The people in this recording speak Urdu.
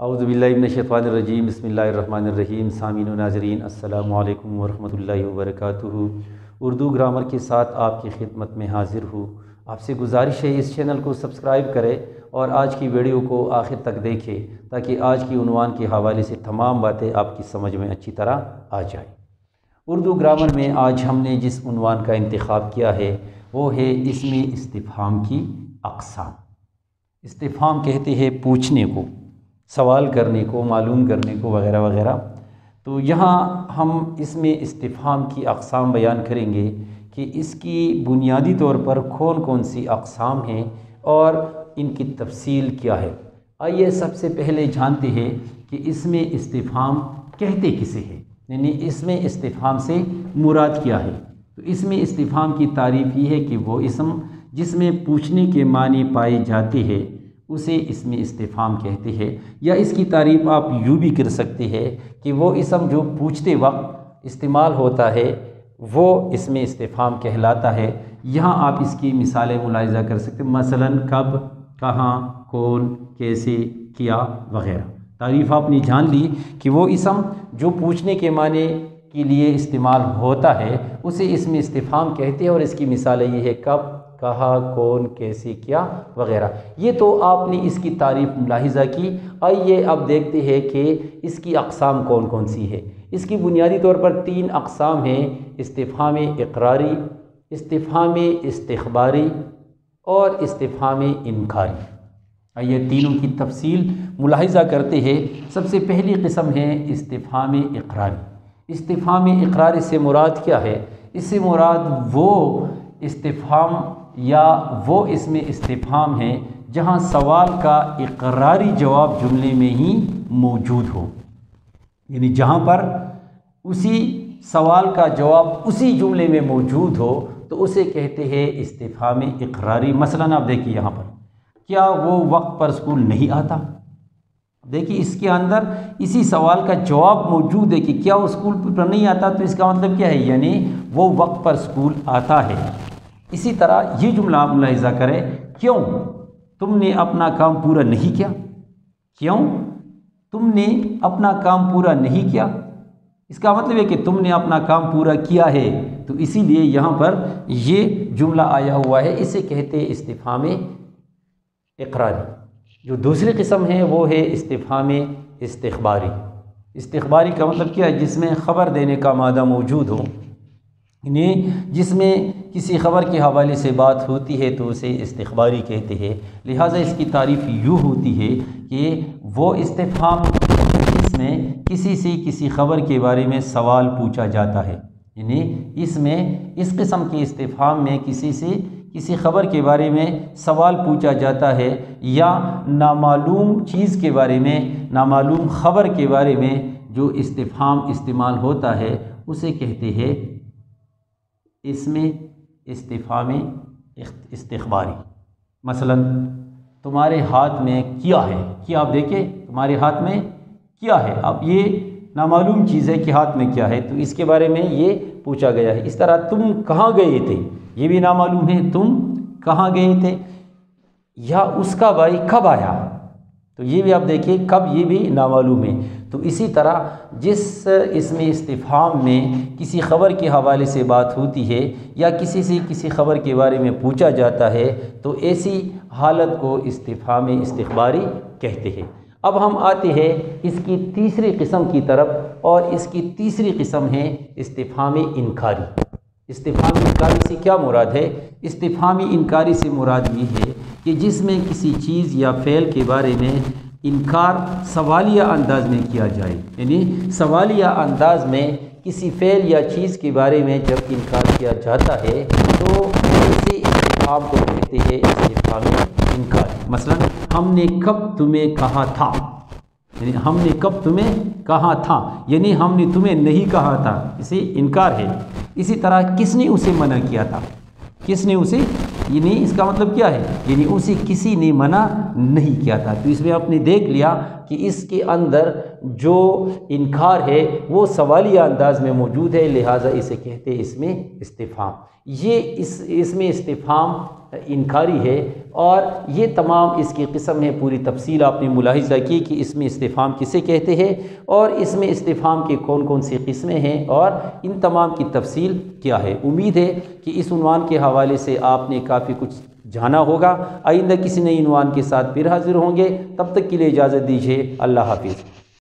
اعوذ باللہ من الشیطان الرجیم، بسم اللہ الرحمن الرحیم۔ سامعین و ناظرین السلام علیکم ورحمۃ اللہ وبرکاتہ۔ اردو گرامر کے ساتھ آپ کی خدمت میں حاضر ہوں۔ آپ سے گزارش ہے اس چینل کو سبسکرائب کریں اور آج کی ویڈیو کو آخر تک دیکھیں تاکہ آج کی عنوان کے حوالے سے تمام باتیں آپ کی سمجھ میں اچھی طرح آ جائیں۔ اردو گرامر میں آج ہم نے جس عنوان کا انتخاب کیا ہے وہ ہے اسم استفہام کی اقسام۔ استفہام کہتے ہیں پوچھنے کو، سوال کرنے کو، معلوم کرنے کو وغیرہ وغیرہ۔ تو یہاں ہم اسم استفہام کی اقسام بیان کریں گے کہ اس کی بنیادی طور پر کون کون سی اقسام ہیں اور ان کی تفصیل کیا ہے۔ آئیے سب سے پہلے جانتے ہیں کہ اسم استفہام کہتے کسے ہیں، یعنی اسم استفہام سے مراد کیا ہے۔ تو اسم استفہام کی تعریف یہ ہے کہ وہ اسم جس میں پوچھنے کے معنی پائے جاتے ہیں اسے اسم استفہام کہتے ہیں، یا اس کی تعریف آپ یوں بھی کر سکتے ہیں کہ وہ اسم جو پوچھتے وقت استعمال ہوتا ہے وہ اسم استفہام کہلاتا ہے۔ یہاں آپ اس کی مثالیں ملاحظہ کر سکتے ہیں، مثلا کب، کہاں، کون، کیسے، کیا وغیرہ۔ تعریف آپ نے جان لی کہ وہ اسم جو پوچھنے کے معنی کے لیے استعمال ہوتا ہے اسے اسم استفہام کہتے ہیں، اور اس کی مثالیں یہ ہے کب، کہاں، کون، کیسے، کیا وغیرہ۔ یہ تو آپ نے اس کی تعریف ملاحظہ کی۔ آئیے اب دیکھتے ہیں کہ اس کی اقسام کون کون سی ہے۔ اس کی بنیادی طور پر 3 اقسام ہیں: استفہام اقراری، استفہام استخباری اور استفہام انکاری۔ آئیے تینوں کی تفصیل ملاحظہ کرتے ہیں۔ سب سے پہلی قسم ہے استفہام اقراری۔ استفہام اقراری سے مراد کیا ہے؟ اس سے مراد وہ استفہام یا وہ اسم استفہام ہے جہاں سوال کا اقراری جواب جملے میں ہی موجود ہو، یعنی جہاں پر اسی سوال کا جواب اسی جملے میں موجود ہو تو اسے کہتے ہیں استفہام اقراری۔ مثلا آپ دیکھیے یہاں پر، کیا وہ وقت پر اسکول نہیں آتا؟ دیکھیے اس کے اندر اسی سوال کا جواب موجود ہے کہ کیا وہ اسکول پر نہیں آتا، تو اس کا مطلب کیا ہے؟ یعنی وہ وقت پر اسکول آتا ہے۔ اسی طرح یہ جملہ آپ ملاحظہ کریں، کیوں تم نے اپنا کام پورا نہیں کیا؟ کیوں تم نے اپنا کام پورا نہیں کیا؟ اس کا مطلب ہے کہ تم نے اپنا کام پورا کیا ہے، تو اسی لیے یہاں پر یہ جملہ آیا ہوا ہے، اسے کہتے ہیں استفہام اقراری۔ جو دوسری قسم ہے وہ ہے استفہام استخباری۔ استخباری کا مطلب کیا ہے؟ جس میں خبر دینے کا مادہ موجود ہو، یعنی جس میں کسی خبر کے حوالے سے بات ہوتی ہے تو اسے استخباری کہتے ہیں۔ لہٰذا اس کی تعریف یوں ہوتی ہے کہ وہ استفہام جس میں کسی سے کسی خبر کے بارے میں سوال پوچھا جاتا ہے، یعنی اس قسم کے استفہام میں کسی سے کسی خبر کے بارے میں سوال پوچھا جاتا ہے، یا نامعلوم چیز کے بارے میں، نامعلوم خبر کے بارے میں جو استفہام استعمال ہوتا ہے اسے کہتے ہیں اسم استفہام استخباری۔ مثلا تمہارے ہاتھ میں کیا ہے؟ کیا آپ دیکھیں تمہارے ہاتھ میں کیا ہے، اب یہ نامعلوم چیز ہے کہ ہاتھ میں کیا ہے، تو اس کے بارے میں یہ پوچھا گیا ہے۔ اس طرح تم کہاں گئے تھے، یہ بھی نامعلوم ہے، تم کہاں گئے تھے، یا اس کا بھائی کب آیا، تو یہ بھی آپ دیکھیے کب، یہ بھی نامعلوم ہے۔ تو اسی طرح جس اسم استفہام میں کسی خبر کے حوالے سے بات ہوتی ہے یا کسی سے کسی خبر کے بارے میں پوچھا جاتا ہے تو ایسی حالت کو استفہام استخباری کہتے ہیں۔ اب ہم آتے ہیں اس کی تیسری قسم کی طرف، اور اس کی تیسری قسم ہے استفہام انکاری۔ استفہام انکاری سے کیا مراد ہے؟ استفہام انکاری سے مراد یہ ہے کہ جس میں کسی چیز یا فعل کے بارے میں انکار سوالیہ انداز میں کیا جائے، یعنی سوالیہ انداز میں کسی فعل یا چیز کے بارے میں جب انکار کیا جاتا ہے تو اسی استفہام کو کہتے ہیں استفہام انکاری۔ مثلا ہم نے کب تمہیں کہا تھا، یعنی ہم نے کب تمہیں کہا تھا، یعنی ہم نے تمہیں نہیں کہا تھا، اسے انکار ہے۔ اسی طرح کس نے اسے منع کیا تھا، کس نے اسے، یعنی اس کا مطلب کیا ہے؟ یعنی اسے کسی نے منع نہیں کیا تھا۔ تو اس میں آپ نے دیکھ لیا کہ اس کے اندر جو انکار ہے وہ سوالیہ انداز میں موجود ہے، لہٰذا اسے کہتے ہیں اس میں استفہام۔ یہ اس میں استفہام انکاری ہے، اور یہ تمام اس کی قسم ہے۔ پوری تفصیل آپ نے ملاحظہ کی کہ اس میں استفہام کسے کہتے ہیں، اور اس میں استفہام کے کون کون سی قسمیں ہیں، اور ان تمام کی تفصیل کیا ہے۔ امید ہے کہ اس عنوان کے حوالے سے آپ نے کافی کچھ جانا ہوگا۔ آئندہ کسی نئی عنوان کے ساتھ پھر حاضر ہوں گے، تب تک کے لیے اجازت دیجیے۔ اللہ حافظ۔